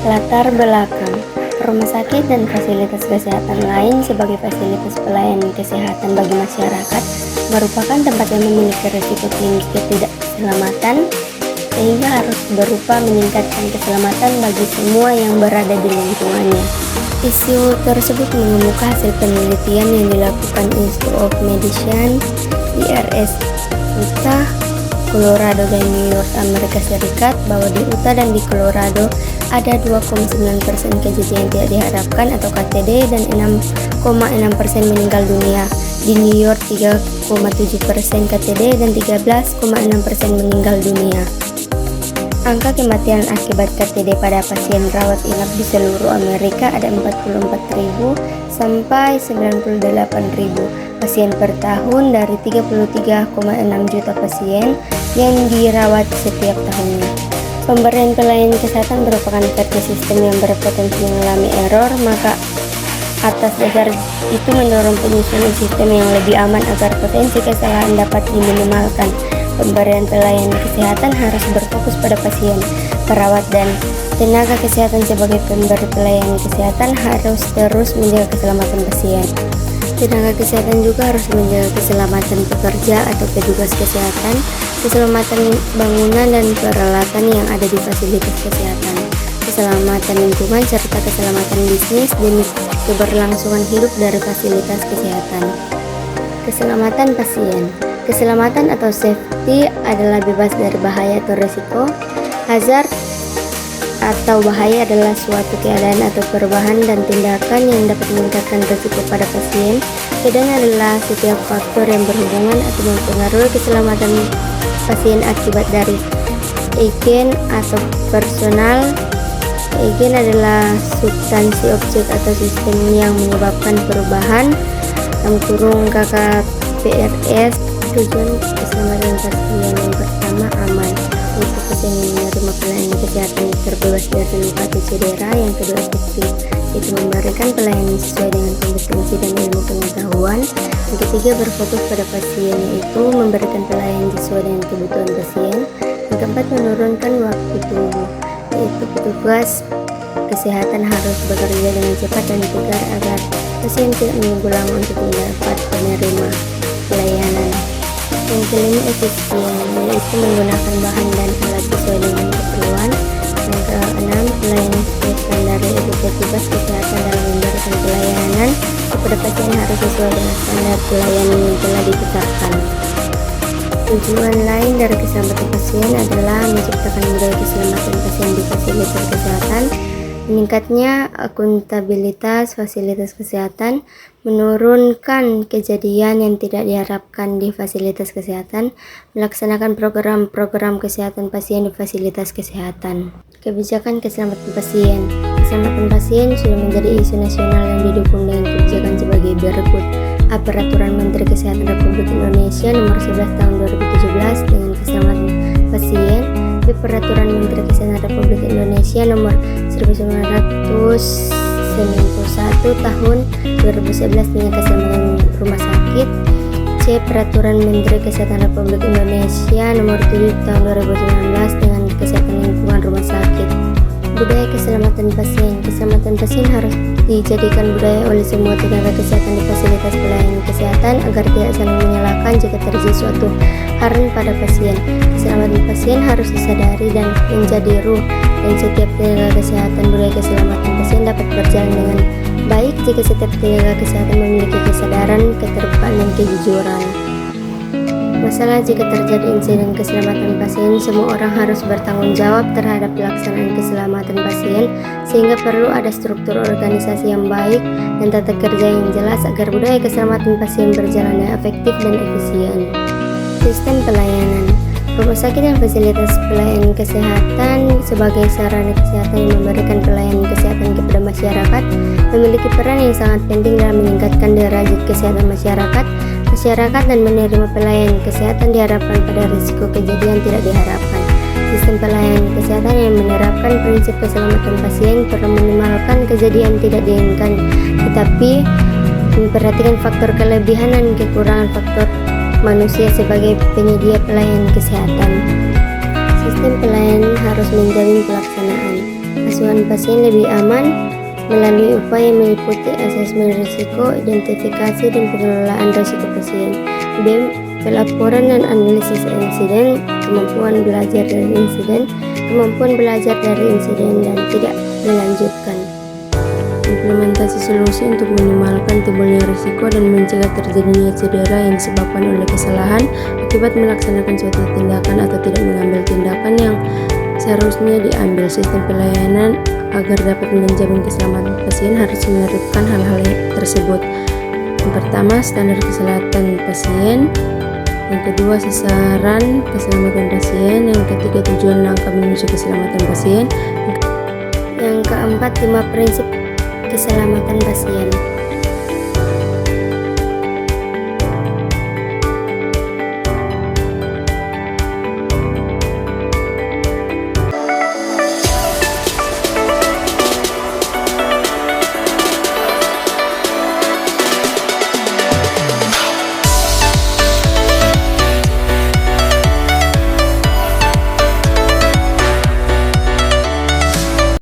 Latar belakang rumah sakit dan fasilitas kesehatan lain sebagai fasilitas pelayanan kesehatan bagi masyarakat merupakan tempat yang memiliki risiko tinggi ketidakselamatan, sehingga harus berupa meningkatkan keselamatan bagi semua yang berada di lingkungannya. Isu tersebut mengemuka hasil penelitian yang dilakukan Institute of Medicine, IRS, Utah, Colorado, dan New York, Amerika Serikat, bahwa di Utah dan di Colorado ada 2,9% kejadian tidak diharapkan atau KTD dan 6,6% meninggal dunia. Di New York 3,7% KTD dan 13,6% meninggal dunia. Angka kematian akibat KTD pada pasien rawat inap di seluruh Amerika ada 44.000 sampai 98.000 pasien per tahun dari 33,6 juta pasien yang dirawat setiap tahunnya. Pemberian pelayanan kesehatan merupakan kerja sistem yang berpotensi mengalami error, maka atas dasar itu mendorong penyusunan sistem yang lebih aman agar potensi kesalahan dapat diminimalkan. Pemberian pelayanan kesehatan harus berfokus pada pasien, perawat, dan tenaga kesehatan. Sebagai pemberi pelayanan kesehatan harus terus menjaga keselamatan pasien. Tenaga kesehatan juga harus menjaga keselamatan pekerja atau petugas kesehatan, keselamatan bangunan dan peralatan yang ada di fasilitas kesehatan, keselamatan lingkungan, serta keselamatan bisnis dan keberlangsungan hidup dari fasilitas kesehatan. Keselamatan pasien. Keselamatan atau safety adalah bebas dari bahaya atau risiko. Hazard atau bahaya adalah suatu keadaan atau perubahan dan tindakan yang dapat meningkatkan risiko pada pasien. Bedanya adalah setiap faktor yang berhubungan atau mempengaruhi keselamatan pasien akibat dari agen atau personal. Agen adalah substansi, objek, atau sistem yang menyebabkan perubahan. KKPRS. Tujuan keselamatan pasien yang pertama, aman. Untuk pasien yang menerima pelayanan kesehatan terbebas dari luka atau cedera. Yang kedua, efektif, yaitu memberikan pelayanan sesuai dengan kompetensi dan ilmu pengetahuan. Yang ketiga, berfokus pada pasien, yaitu memberikan pelayanan sesuai dengan kebutuhan pasien. Yang keempat, menurunkan waktu tunggu, yaitu petugas kesehatan harus bekerja dengan cepat dan tegar agar pasien tidak menunggu lama untuk mendapat penerima pelayanan. Yang kelima, efisien, yaitu menggunakan bahan dan alat sesuai dengan keperluan. Yang keenam, pelayanan sesuai standar, yaitu petugas kesehatan dalam memberikan pelayanan kepada pasien harus sesuai dengan standar pelayanan yang telah ditetapkan. Tujuan lain dari keselamatan pasien adalah menciptakan budaya keselamatan pasien di fasilitas kesehatan, meningkatnya akuntabilitas fasilitas kesehatan, menurunkan kejadian yang tidak diharapkan di fasilitas kesehatan, melaksanakan program-program kesehatan pasien di fasilitas kesehatan. Kebijakan keselamatan pasien. Keselamatan pasien sudah menjadi isu nasional yang didukung dengan kebijakan sebagai berikut. Peraturan Menteri Kesehatan Republik Indonesia Nomor 11 Tahun 2017 dengan keselamatan pasien. Peraturan Menteri Kesehatan Republik Indonesia Nomor 1991 Tahun 2011 dengan keselamatan rumah sakit. Peraturan Menteri Kesehatan Republik Indonesia Nomor 7 Tahun 2019 dengan kesehatan lingkungan rumah sakit. Budaya keselamatan pasien. Keselamatan pasien harus dijadikan budaya oleh semua tenaga kesehatan di fasilitas pelayanan kesehatan agar tidak saling menyalahkan jika terjadi suatu hal pada pasien. Keselamatan pasien harus disadari dan menjadi ruh dan setiap tenaga kesehatan. Budaya keselamatan pasien dapat berjalan dengan baik jika setiap tenaga kesehatan memiliki kesadaran, keterbukaan, dan kejujuran. Masalah jika terjadi insiden keselamatan pasien, semua orang harus bertanggung jawab terhadap pelaksanaan keselamatan pasien, sehingga perlu ada struktur organisasi yang baik dan tata kerja yang jelas agar budaya keselamatan pasien berjalan dengan efektif dan efisien. Sistem pelayanan. Rumah sakit dan fasilitas pelayanan kesehatan sebagai sarana kesehatan yang memberikan pelayanan kesehatan kepada masyarakat memiliki peran yang sangat penting dalam meningkatkan derajat kesehatan masyarakat dan menerima pelayanan kesehatan diharapkan pada risiko kejadian tidak diharapkan. Sistem pelayanan kesehatan yang menerapkan prinsip keselamatan pasien perlu meminimalkan kejadian tidak diinginkan, tetapi memperhatikan faktor kelebihan dan kekurangan faktor manusia sebagai penyedia pelayanan kesehatan. Sistem pelayanan harus menjamin pelaksanaan. pengasuhan pasien lebih aman melalui upaya meliputi asesmen risiko, identifikasi dan pengelolaan risiko pasien. B. Pelaporan dan analisis insiden, kemampuan belajar dari insiden, dan tidak dilanjutkan. Implementasi solusi untuk minimalkan timbulnya risiko dan mencegah terjadinya cedera yang disebabkan oleh kesalahan akibat melaksanakan suatu tindakan atau tidak mengambil tindakan yang seharusnya diambil. Sistem pelayanan agar dapat menjamin keselamatan pasien harus menerapkan hal-hal tersebut. Yang pertama, standar kesehatan pasien. Yang kedua, sasaran keselamatan pasien. Yang ketiga, tujuan langkah menuju keselamatan pasien. Yang keempat, 5 prinsip keselamatan pasien.